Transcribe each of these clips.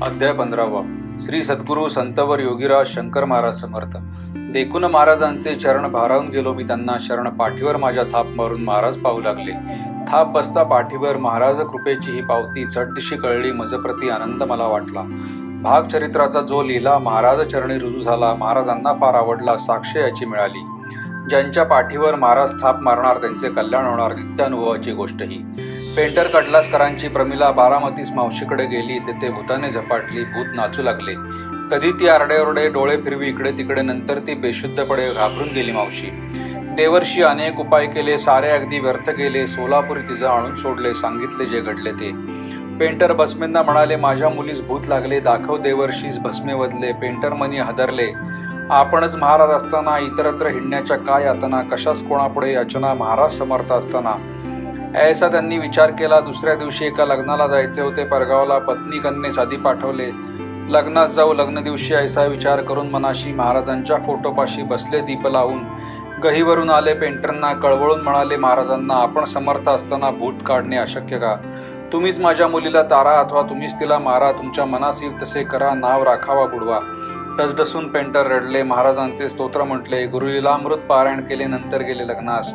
अध्याय 15. श्री सद्गुरू संतवर योगीराज शंकर महाराज समर्थ. देखून महाराजांचे चरण भारावून गेलो मी त्यांना शरण. पाठीवर माझ्या थाप मारून महाराज पाहू लागले. थाप बसता पाठीवर महाराज कृपेची ही पावती चटदिशी कळली. मजप्रती आनंद मला वाटला. भाग चरित्राचा जो लिहिला महाराज चरणी रुजू झाला. महाराजांना फार आवडला. साक्ष याची मिळाली. ज्यांच्या पाठीवर महाराज थाप मारणार त्यांचे कल्याण होणार. नित्यानुभवाची गोष्ट ही. पेंटर कडलासकरांची प्रमिला बारामतीस मावशीकडे गेली. तेथे भूताने झपाटली. भूत नाचू लागले. कधी ती आरडेओरडे डोळे फिरवी इकडे तिकडे. नंतर ती बेशुद्धपणे घाबरून गेली मावशी. देवर्षी अनेक उपाय केले. सारे अगदी व्यर्थ गेले. सोलापुरी तिचं आणून सोडले. सांगितले जे घडले ते. पेंटर भस्मेंना म्हणाले माझ्या मुलीस भूत लागले. दाखव देवर्षीस भस्मे वदले. पेंटर मनी हदरले. आपणच महाराज असताना इतरत्र हिंडण्याच्या काय यातना. कशास कोणापुढे याचना. महाराज समर्थ असताना ऐसा त्यांनी विचार केला. दुसऱ्या दिवशी एका लग्नाला जायचे होते परगावला. पत्नी कन्ये साधी पाठवले. लग्नात जाऊ. लग्न दिवशी ऐसा विचार करून मनाशी महाराजांच्या फोटोपाशी बसले दीप लावून. गहीवरून आले. पेंटरना कळवळून म्हणाले महाराजांना आपण समर्थ असताना भूत काढणे अशक्य का. तुम्हीच माझ्या मुलीला तारा अथवा तुम्हीच तिला मारा. तुमच्या मनास येईल तसे करा. नाव राखावा बुडवा. डसडसून पेंटर रडले. महाराजांचे स्तोत्र म्हटले. गुरुलीलामृत पारायण केले. नंतर गेले लग्नास.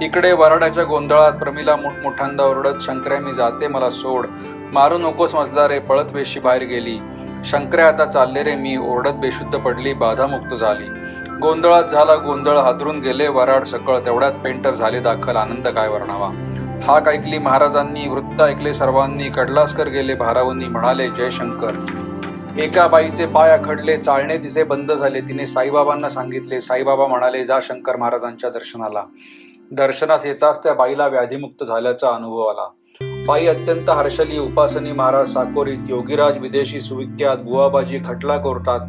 इकडे वराड्याच्या गोंधळात प्रमिला मोठमोठ्यांदा ओरडत शंकर्या मी जाते मला सोड. मारू नकोस मजदारे. पळत वेशी बाहेर गेली. शंकर्या आता चालले रे मी. ओरडत बेशुद्ध पडली. बाधामुक्त झाली. गोंधळात झाला गोंधळ. हादरून गेले वराड सकळ. तेवढ्यात पेंटर झाले दाखल. आनंद काय वर्णावा. हाक ऐकली महाराजांनी. वृत्त ऐकले सर्वांनी. कडलासकर गेले भारावून. म्हणाले जय शंकर. एका बाईचे पाय आखडले. चालणे तिचे बंद झाले. तिने साईबाबांना सांगितले. साईबाबा म्हणाले जा शंकर महाराजांच्या दर्शनाला. दर्शनास येताच त्या बाईला व्याधीमुक्त झाल्याचा अनुभव आला. बाई अत्यंत हर्षली. उपासनी महाराज साकोरीत. योगीराज विदेशी सुविख्यात. बुवाबाजी खटला कोर्टात.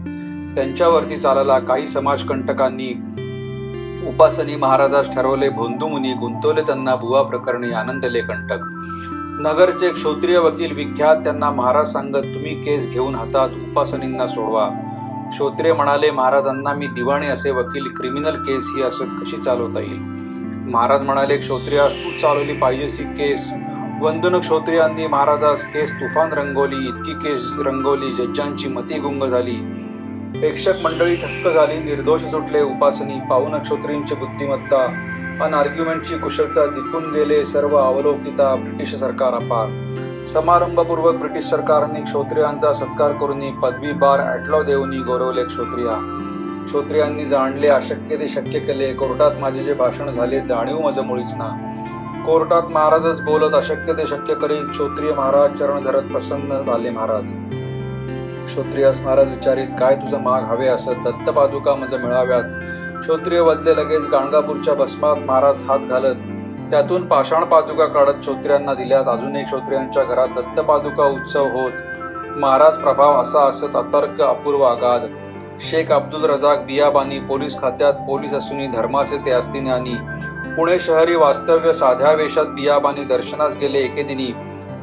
त्यांच्यावरती चालला. काही समाजकंटकांनी उपासनी महाराजास ठरवले भोंदू मुनी. गुंतवले त्यांना बुवा प्रकरणी. आनंदले कंटक. नगरचे क्षत्रिय वकील विख्यात. त्यांना महाराज सांगत तुम्ही केस घेऊन हातात उपासनींना सोडवा. क्षत्रिय म्हणाले महाराजांना मी दिवाणी असे वकील. क्रिमिनल केस ही असत कशी चालवता येईल. महाराज म्हणाले क्षत्रियास तू चालवली पाहिजेस ही केस. वंदून क्षत्रियांनी महाराजास केस तुफान रंगवली. इतकी केस रंगवली जज्जांची मती गुंग झाली. प्रेक्षक मंडळी थक्क झाली. निर्दोष सुटले उपासनी. पाहून क्षत्रियांची बुद्धिमत्ता अन आर्ग्युमेंटची कुशलता दिपून गेले सर्व अवलोकिता. ब्रिटिश सरकार अपार. समारंभपूर्वक ब्रिटिश सरकारने क्षत्रियांचा सत्कार करून पदवी बार ॲटलॉ देऊनी गौरवले क्षत्रिया. क्षत्रियांनी जाणले अशक्य ते शक्य केले. कोर्टात माझे जे भाषण झाले जाणीव माझं मुळीच ना. कोर्टात महाराजच बोलत अशक्य ते शक्य करीत. क्षत्रिय महाराज चरण धरत प्रसन्न झाले महाराज. क्षत्रियास महाराज विचारित काय तुझं माग हवे असत. दत्तपादुका मज मिळाव्यात. क्षत्रिय वदले लगेच. गाणगापूरच्या भस्मात महाराज हात घालत त्यातून पाषाण पादुका काढत क्षत्रियांना दिल्यात. अजून एक क्षत्रियांच्या घरात दत्तपादुका उत्सव होत. महाराज प्रभाव असा असत अतर्क अपूर्व अगाध. शेख अब्दुल रजाक बियाबानी. पोलीस खात्यात पोलीस असूनही धर्माचे ते असती ज्ञानी. पुणे शहरी वास्तव्य. साध्या वेशात बियाबानी दर्शनास गेले एके दिनी.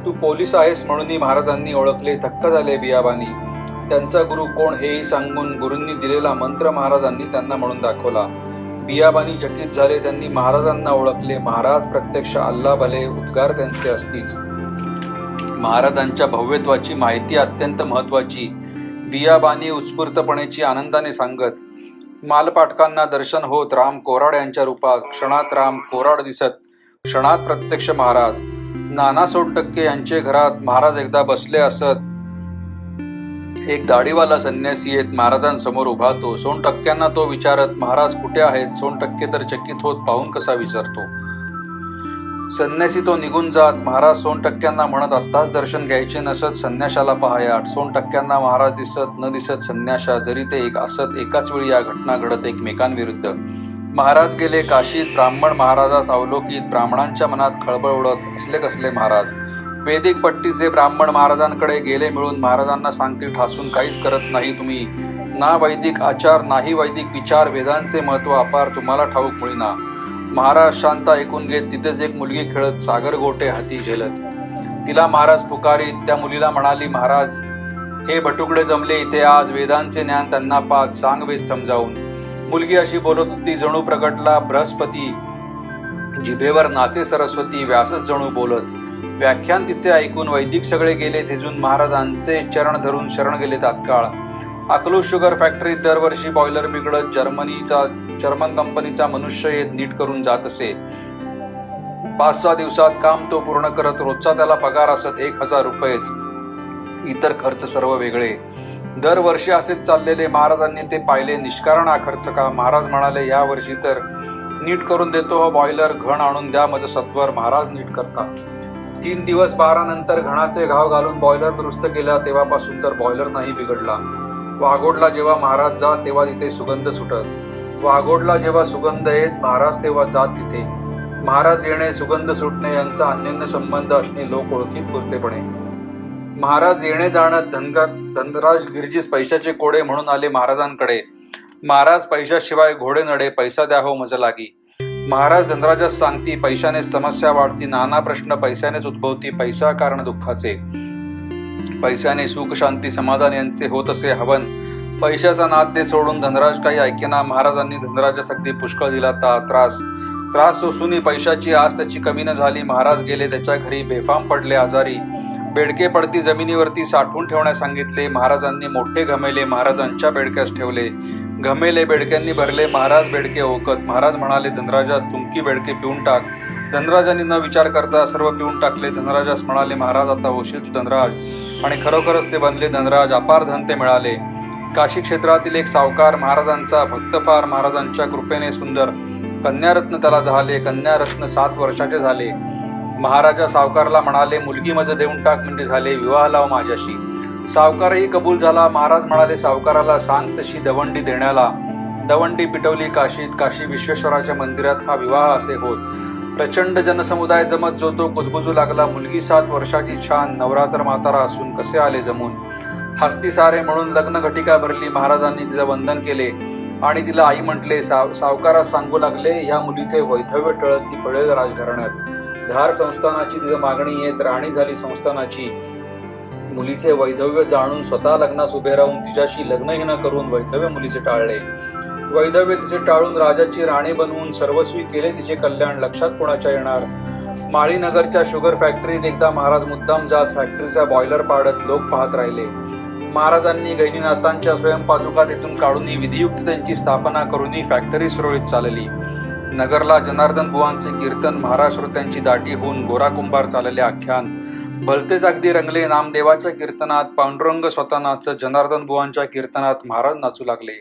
तू पोलीस आहेस म्हणून महाराजांनी ओळखले. थक्क झाले बियाबानी. त्यांचा गुरु कोण हेही सांगून गुरूंनी दिलेला मंत्र महाराजांनी त्यांना म्हणून दाखवला. बियाबानी चकित झाले. त्यांनी महाराजांना ओळखले. महाराज प्रत्यक्ष अल्ला भले. उद्गार त्यांचे असतीच. महाराजांच्या भव्यत्वाची माहिती अत्यंत महत्वाची. बियाबानी उत्स्फूर्तपणेची आनंदाने सांगत. मालपाटकांना दर्शन होत राम कोराड यांच्या रूपात. क्षणात राम कोराड दिसत. क्षणात प्रत्यक्ष महाराज. नाना सोनटक्के यांचे घरात महाराज एकदा बसले असत. एक दाढीवाला संन्यासी येत महाराजांसमोर उभा तो. सोनटक्क्यांना तो विचारत महाराज कुठे आहेत. सोनटक्के तर चकित होत पाहून कसा विसरतो. संन्यासी तो निघून जात. महाराज सोनटक्क्यांना म्हणत आत्ताच दर्शन घ्यायचे नसत. संन्याशाला पहायाट. सोनटक्क्यांना महाराज दिसत न दिसत संन्याशा. जरी ते एक असत एकाच वेळी या घटना घडत एकमेकांविरुद्ध. महाराज गेले काशीत. ब्राह्मण महाराजास अवलोकित. ब्राह्मणांच्या मनात खळबळ उडत. असले कसले महाराज. वैदिक पट्टीचे ब्राह्मण महाराजांकडे गेले मिळून. महाराजांना सांगते ठासून काहीच करत नाही तुम्ही. ना वैदिक आचार नाही वैदिक विचार. वेदांचे महत्व अपार तुम्हाला ठाऊक मुळीना. महाराज शांत ऐकून घेत. तिथेच एक मुलगी खेळत सागर गोटे हाती झेलत. तिला महाराज पुकारीत. त्या मुलीला म्हणाली महाराज हे भटुकडे जमले इथे आज. वेदांचे ज्ञान त्यांना पाच. सांग वेद समजावून. मुलगी अशी बोलत होती जणू प्रगटला बृहस्पती. जिभेवर नाते सरस्वती. व्यासच जणू बोलत. व्याख्यान तिचे ऐकून वैदिक सगळे गेले थिजून महाराजांचे चरण धरून शरण गेले तात्काळ. अकलूज शुगर फॅक्टरीत दरवर्षी बॉयलर बिघडत जर्मन कंपनीचा मनुष्य येत नीट करून जात असे. 5-6 दिवसात काम तो पूर्ण करत. रोजचा त्याला पगार असत 1000 रुपयेच. इतर खर्च सर्व वेगळे. दरवर्षी असेच चाललेले. महाराजांनी ते पाहिले. निष्कारण हा खर्च का? महाराज म्हणाले, या वर्षी तर नीट करून देतो हो बॉयलर. घण आणून द्या मज सत्वर. महाराज नीट करता. 3 दिवस 12 नंतर घणाचे घाव घालून बॉयलर दुरुस्त केला. तेव्हापासून तर बॉयलर नाही बिघडला. वाघोडला जेव्हा महाराज जात तेव्हा तिथे सुगंध सुटत. वाघोडला जेव्हा सुगंध येत महाराज तेव्हा जात तिथे. महाराज येणे सुगंध सुटणे यांचा अन्योन्य संबंध असणे लोक ओळखीत पुरतेपणे. महाराज येणे जाणत धनराज गिरजीस पैशाचे कोडे म्हणून आले महाराजांकडे. महाराज पैशाशिवाय घोडे नडे. पैसा द्या हो मज लागी. महाराज धनराजास सांगती, पैशाने समस्या वाढती. नाना प्रश्न पैशानेच उद्भवती. पैसा कारण दुःखाचे. पैशाने सुख शांती समाधान यांचे होत असे हवन. पैशाचा नाद दे सोडून धनराज काही ऐकेना. महाराजांनी धनराजास अगदी पुष्कळ दिला त्रास सोसून पैशाची आस त्याची कमी न झाली. महाराज गेले त्याच्या घरी. बेफाम पडले आजारी. बेडके पडती जमिनीवरती साठवून ठेवण्यास सांगितले. महाराजांनी मोठे घमेले महाराजांच्या बेडक्यास ठेवले. घमेले बेडक्यांनी भरले. महाराज बेडके ओकत. महाराज म्हणाले धनराजास, तुमकी बेडके पिऊन टाक. धनराजांनी न विचार करता सर्व पिऊन टाकले. धनराजास म्हणाले, महाराज आता होशील तू धनराज. आणि खरोखरच ते बनले धनराज. अपार धन ते मिळाले. काशी क्षेत्रातील एक सावकार महाराजांचा भक्त फार. महाराजांच्या कृपेने सुंदर कन्यारत्न त्याला झाले. कन्यारत्न 7 वर्षाचे झाले. महाराजा सावकारला म्हणाले, मुलगी मज देऊन टाक म्हणजे झाले. विवाह लाव माझ्याशी. सावकारही कबूल झाला. महाराज म्हणाले सावकाराला, सांग तशी दवंडी देण्याला. दवंडी पिटवली काशीत. काशी विश्वेश्वराच्या मंदिरात हा विवाह असे होत. प्रचंड जनसमुदाय जमत जो तो कुजबुजू लागला. मुलगी 7 वर्षाची छान. नवरात्र म्हातारा असून कसे आले जमून. हस्ती सारे म्हणून लग्न घटिका भरली. महाराजांनी तिचं वंदन केले आणि तिला आई म्हटले. सावकारास सांगू लागले, या मुलीचे वैधव्य टळत ही पडेल राजघराण्यात. धार संस्थानाची तिचं मागणी येत. राणी झाली संस्थानाची. मुलीचे वैधव्य जाणून स्वतः लग्नास उभे राहून तिच्याशी लग्नही न करून वैधव्य मुलीचे टाळले. वैधव्य तिचे टाळून राजाची राणी बनवून सर्वस्वी केले तिचे कल्याण. लक्षात कोणाच्या येणार. माळीनगरच्या शुगर फॅक्टरीत एकदा महाराज मुद्दाम जात. फॅक्टरीचा बॉयलर पाडत लोक पाहत राहिले. महाराजांनी गैनीनाथांच्या स्वयंपादुका तिथून काढून विधियुक्त त्यांची स्थापना करून फॅक्टरी सुरळीत चालली. नगरला जनार्दन बुवांचे कीर्तन. महाराज श्रोत्यांची दाटी होऊन गोरा कुंभार चालले आख्यान. भलतेच अगदी रंगले नामदेवाच्या कीर्तनात. पांडुरंग स्वतः नाचत. जनार्दन बुवांच्या कीर्तनात महाराज नाचू लागले.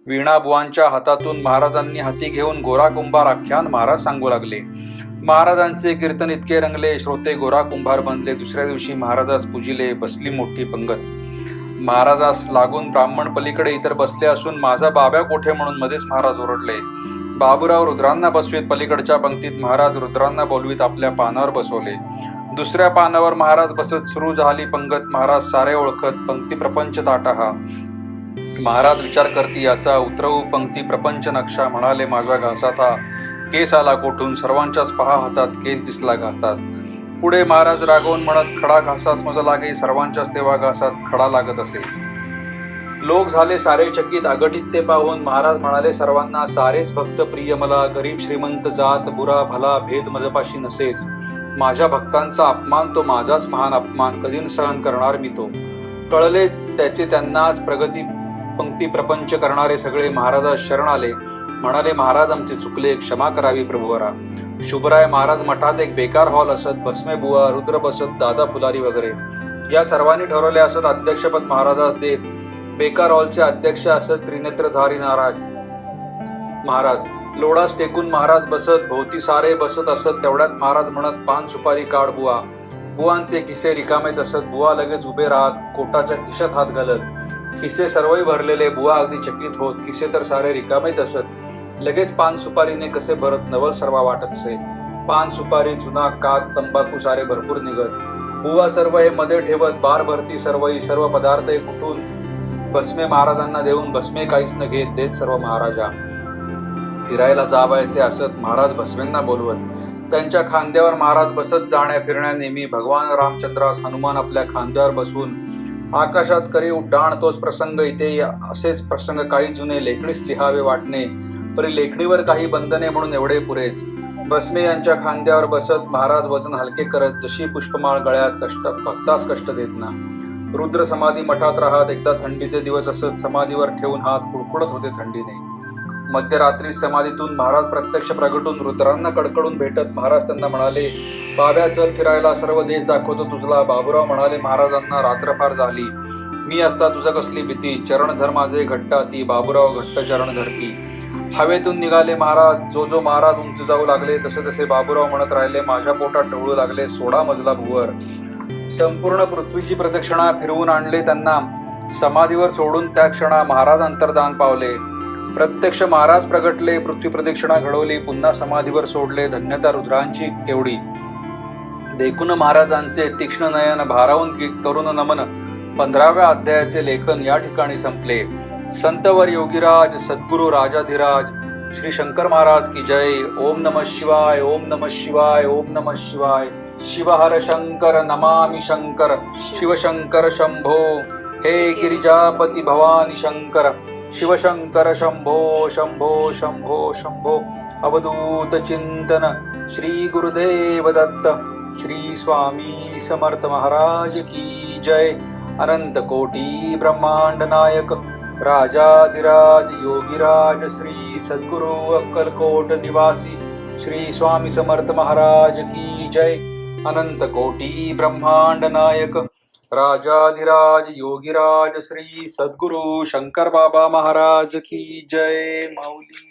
वीणा बुवांच्या हातातून महाराजांनी हाती घेऊन गोरा कुंभार आख्यान महाराज सांगू लागले. महाराजांचे कीर्तन इतके रंगले श्रोते गोरा कुंभार बनले. दुसऱ्या दिवशी महाराजास पूजिले. बसली मोठी पंगत. महाराजास लागून ब्राह्मण पलीकडे इतर बसले असून माझा बाब्या कोठे म्हणून मध्येच महाराज ओरडले. बाबूराव रुद्रांना बसवीत. पलीकडच्या पंक्तीत महाराज रुद्रांना बोलवीत आपल्या पानावर बसवले. दुसऱ्या पानावर महाराज बसत. सुरू झाली पंगत. महाराज सारे ओळखत. पंक्ती प्रपंच ताटा हा. महाराज विचार करती याचा. उतरवू पंक्ती प्रपंच नक्षा. म्हणाले माझ्या घासात हा केस आला कोठून. सर्वांच्याच पहा हातात केस दिसला घासात. पुढे महाराज रागवून म्हणत, खडा घासास मजा लागे. सर्वांच्याच तेव्हा घासात खडा लागत असे. लोक झाले सारे चकित. अगटित ते पाहून महाराज म्हणाले सर्वांना, सारेच भक्त प्रिय मला. गरीब श्रीमंत जात बुरा भला भेद मजपाशी नसेच. माझ्या भक्तांचा अपमान तो माझाच महान अपमान. कधी सहन करणार मी तो. कळले त्याचे त्यांनाच. प्रगती पंक्ती प्रपंच करणारे सगळे महाराजास शरण आले. म्हणाले महाराज आमचे चुकले. क्षमा करावी प्रभुवरा. शुभराय महाराज मठात एक बेकार हॉल असत. भस्मे बुवा रुद्र बसत. दादा फुलारी वगैरे या सर्वांनी ठरवले असत. अध्यक्षपद महाराजास देत. बेकार हॉलचे अध्यक्ष असत त्रिनेत्रधारी महाराज. लोडास टेकून महाराज बसत. भोवती सारे बसत असत. तेवढ्यात महाराज म्हणत, पान सुपारी काढ बुवा. बुवांचे खिसे रिकामेच असत. बुवा लगेच उभे राहत. कोटाच्या खिशात हात घालत. खिसे सर्वही भरलेले. बुवा अगदी चकित होत. खिसे तर सारे रिकामेच असत. लगेच पान सुपारीने कसे भरत नवल सर्वा वाटत असे. पान सुपारी चुना कात तंबाखू सारे भरपूर निघत. बुवा सर्व हे मध्ये ठेवत. बार भरती सर्वही. सर्व पदार्थ कुठून भस्मे महाराजांना देऊन. भस्मे काहीच न घेत. देत सर्व महाराजा. फिरायला जावायचे असत. महाराज भस्मेंना बोलवत. त्यांच्या खांद्यावर महाराज बसत. जाण्या फिरण्या नेहमी. भगवान रामचंद्रास हनुमान आपल्या खांद्यावर बसून आकाशात करी उड्डाण. तोच प्रसंग इथे. असेच प्रसंग काही जुने लेखणीस लिहावे वाटणे. परी लेखणीवर काही बंधने म्हणून एवढे पुरेच. भस्मे यांच्या खांद्यावर बसत महाराज वजन हलके करत, जशी पुष्पमाळ गळ्यात भक्तास कष्ट देत ना. रुद्र समाधी मठात राहत एकदा थंडीचे दिवस असत, समाधीवर ठेवून हात कुळकुळत होते थंडीने. मध्यरात्री समाधीतून महाराज प्रत्यक्ष प्रगटून रुद्रांना कडकडून भेटत महाराज त्यांना म्हणाले, बाब्या चल फिरायला, सर्व देश दाखवतो तुझला. बाबूराव म्हणाले महाराजांना, रात्र फार झाली, मी असता तुझं कसली भीती, चरण धर माझे घट्ट हाती. बाबूराव घट्ट चरण धरती. हवेतून निघाले महाराज. जो महाराज उंच जाऊ लागले तसे तसे बाबूराव म्हणत राहिले, माझ्या पोटात टवळू लागले 16 मजला भुवर. संपूर्ण पृथ्वीची प्रदक्षिणा फिरवून आणले त्यांना. समाधीवर सोडून त्या क्षणा महाराज अंतर्धान पावले. प्रत्यक्ष महाराज प्रगटले, पृथ्वी प्रदक्षिणा घडवली, पुन्हा समाधीवर सोडले. धन्यता रुद्रांची केवढी. देखून महाराजांचे तीक्ष्ण नयन भारावून करून नमन. 15व्या अध्यायाचे लेखन या ठिकाणी संपले. संतवर योगीराज सद्गुरु राजाधिराज श्री शंकर महाराज की जय. ओम नमः शिवाय, ओम नमः शिवाय, ओम नमः शिवाय. शिवहर शंकर नमामि शंकर, शिवशंकर शंभो. हे गिरिजापती भवानी शंकर, शिवशंकर शंभो शंभो शंभो शंभो. अवधूत चिंतन श्री गुरुदेव दत्त. श्री स्वामी समर्थ महाराज की जय. अनंत कोटी ब्रह्मांड नायक राजाधिराज योगीराज श्री सद्गुरु अक्कलकोट निवासी श्री स्वामी समर्थ महाराज की जय. अनंत कोटी ब्रह्मांड नायक राजाधिराज योगीराज श्री सद्गुरु शंकर बाबा महाराज की जय. माऊली.